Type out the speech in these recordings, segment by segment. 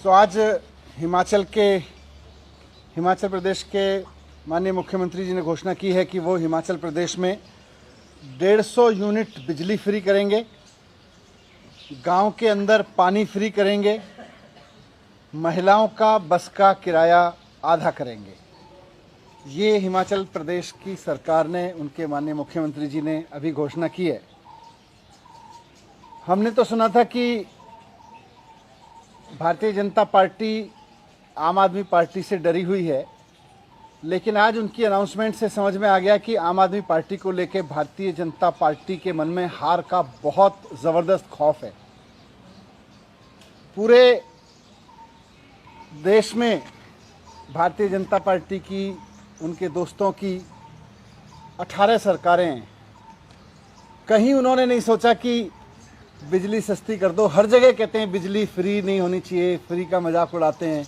तो आज हिमाचल प्रदेश के माननीय मुख्यमंत्री जी ने घोषणा की है कि वो हिमाचल प्रदेश में 150 यूनिट बिजली फ्री करेंगे, गांव के अंदर पानी फ्री करेंगे, महिलाओं का बस का किराया आधा करेंगे। ये हिमाचल प्रदेश की सरकार ने, उनके माननीय मुख्यमंत्री जी ने अभी घोषणा की है। हमने तो सुना था कि भारतीय जनता पार्टी आम आदमी पार्टी से डरी हुई है, लेकिन आज उनकी अनाउंसमेंट से समझ में आ गया कि आम आदमी पार्टी को लेकर भारतीय जनता पार्टी के मन में हार का बहुत ज़बरदस्त खौफ है। पूरे देश में भारतीय जनता पार्टी की, उनके दोस्तों की 18 सरकारें हैं। कहीं उन्होंने नहीं सोचा कि बिजली सस्ती कर दो। हर जगह कहते हैं बिजली फ्री नहीं होनी चाहिए, फ्री का मजाक उड़ाते हैं।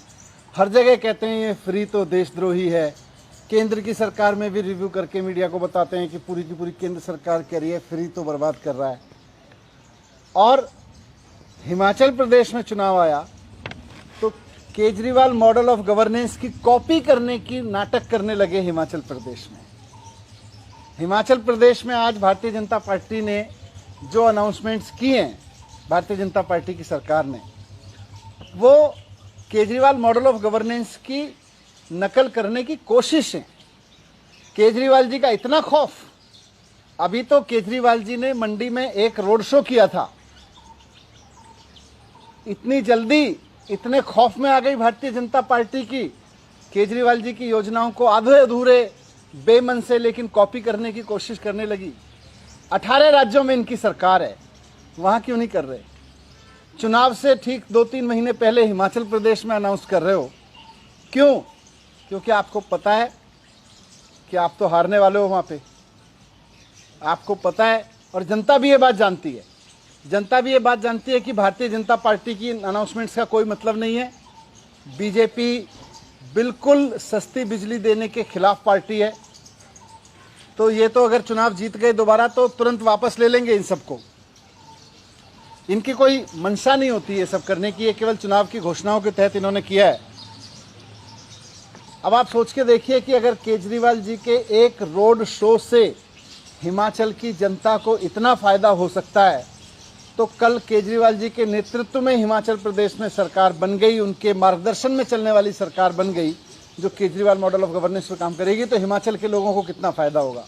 हर जगह कहते हैं ये फ्री तो देशद्रोही है। केंद्र की सरकार में भी रिव्यू करके मीडिया को बताते हैं कि पूरी की पूरी केंद्र सरकार कह रही है फ्री तो बर्बाद कर रहा है। और हिमाचल प्रदेश में चुनाव आया तो केजरीवाल मॉडल ऑफ गवर्नेंस की कॉपी करने की नाटक करने लगे हिमाचल प्रदेश में। हिमाचल प्रदेश में आज भारतीय जनता पार्टी ने जो अनाउंसमेंट्स किए हैं, भारतीय जनता पार्टी की सरकार ने, वो केजरीवाल मॉडल ऑफ गवर्नेंस की नकल करने की कोशिश है। केजरीवाल जी का इतना खौफ, अभी तो केजरीवाल जी ने मंडी में एक रोड शो किया था, इतनी जल्दी इतने खौफ में आ गई भारतीय जनता पार्टी की केजरीवाल जी की योजनाओं को आधे अधूरे बेमन से लेकिन कॉपी करने की कोशिश करने लगी। 18 राज्यों में इनकी सरकार है, वहां क्यों नहीं कर रहे? चुनाव से ठीक 2-3 महीने पहले हिमाचल प्रदेश में अनाउंस कर रहे हो, क्यों? क्योंकि आपको पता है कि आप तो हारने वाले हो वहां पे, आपको पता है। और जनता भी ये बात जानती है, जनता भी ये बात जानती है कि भारतीय जनता पार्टी की अनाउंसमेंट्स का कोई मतलब नहीं है। बीजेपी बिल्कुल सस्ती बिजली देने के खिलाफ पार्टी है। तो ये तो अगर चुनाव जीत गए दोबारा तो तुरंत वापस ले लेंगे इन सबको। इनकी कोई मंशा नहीं होती ये सब करने की, ये केवल चुनाव की घोषणाओं के तहत इन्होंने किया है। अब आप सोच के देखिए कि अगर केजरीवाल जी के एक रोड शो से हिमाचल की जनता को इतना फायदा हो सकता है, तो कल केजरीवाल जी के नेतृत्व में हिमाचल प्रदेश में सरकार बन गई, उनके मार्गदर्शन में चलने वाली सरकार बन गई जो केजरीवाल मॉडल ऑफ गवर्नेंस पर काम करेगी, तो हिमाचल के लोगों को कितना फायदा होगा।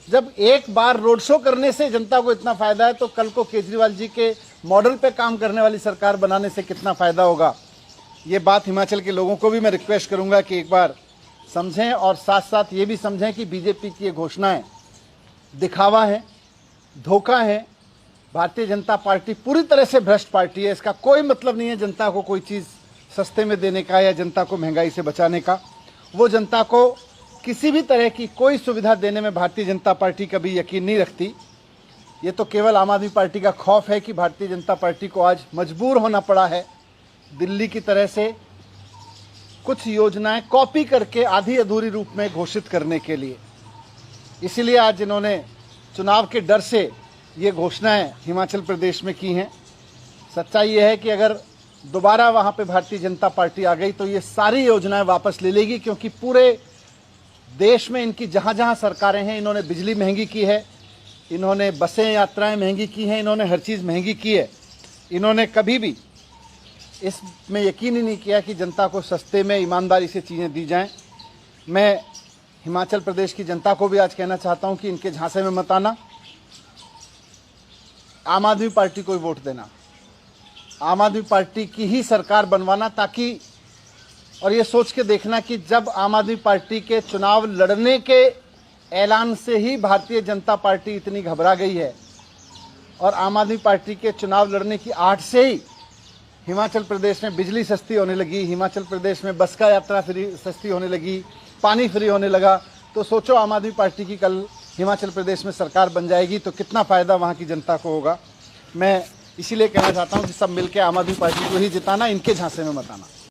जब एक बार रोड शो करने से जनता को इतना फायदा है, तो कल को केजरीवाल जी के मॉडल पे काम करने वाली सरकार बनाने से कितना फायदा होगा। ये बात हिमाचल के लोगों को भी मैं रिक्वेस्ट करूंगा कि एक बार समझें, और साथ साथ ये भी समझें कि बीजेपी की ये घोषणाएं दिखावा है, धोखा है। भारतीय जनता पार्टी पूरी तरह से भ्रष्ट पार्टी है। इसका कोई मतलब नहीं है जनता को कोई चीज़ सस्ते में देने का या जनता को महंगाई से बचाने का। वो जनता को किसी भी तरह की कोई सुविधा देने में भारतीय जनता पार्टी कभी यकीन नहीं रखती। ये तो केवल आम आदमी पार्टी का खौफ है कि भारतीय जनता पार्टी को आज मजबूर होना पड़ा है दिल्ली की तरह से कुछ योजनाएं कॉपी करके आधी अधूरी रूप में घोषित करने के लिए। इसीलिए आज इन्होंने चुनाव के डर से ये घोषणाएं हिमाचल प्रदेश में की हैं। सच्चाई ये है कि अगर दोबारा वहां पे भारतीय जनता पार्टी आ गई तो ये सारी योजनाएं वापस ले लेगी, क्योंकि पूरे देश में इनकी जहां जहां सरकारें हैं, इन्होंने बिजली महंगी की है, इन्होंने बसें यात्राएं महंगी की हैं, इन्होंने हर चीज़ महंगी की है। इन्होंने कभी भी इसमें यकीन ही नहीं किया कि जनता को सस्ते में ईमानदारी से चीज़ें दी जाएं। मैं हिमाचल प्रदेश की जनता को भी आज कहना चाहता हूं कि इनके झांसे में मत आना, आम आदमी पार्टी को ही वोट देना, आम आदमी पार्टी की ही सरकार बनवाना, ताकि, और ये सोच के देखना कि जब आम आदमी पार्टी के चुनाव लड़ने के ऐलान से ही भारतीय जनता पार्टी इतनी घबरा गई है, और आम आदमी पार्टी के चुनाव लड़ने की आहट से ही हिमाचल प्रदेश में बिजली सस्ती होने लगी, हिमाचल प्रदेश में बस का यात्रा फ्री सस्ती होने लगी, पानी फ्री होने लगा, तो सोचो आम आदमी पार्टी की कल हिमाचल प्रदेश में सरकार बन जाएगी तो कितना फ़ायदा वहाँ की जनता को होगा। मैं इसीलिए कहना चाहता हूँ कि सब मिलकर आम आदमी पार्टी को ही जिताना, इनके झांसे में मत आना।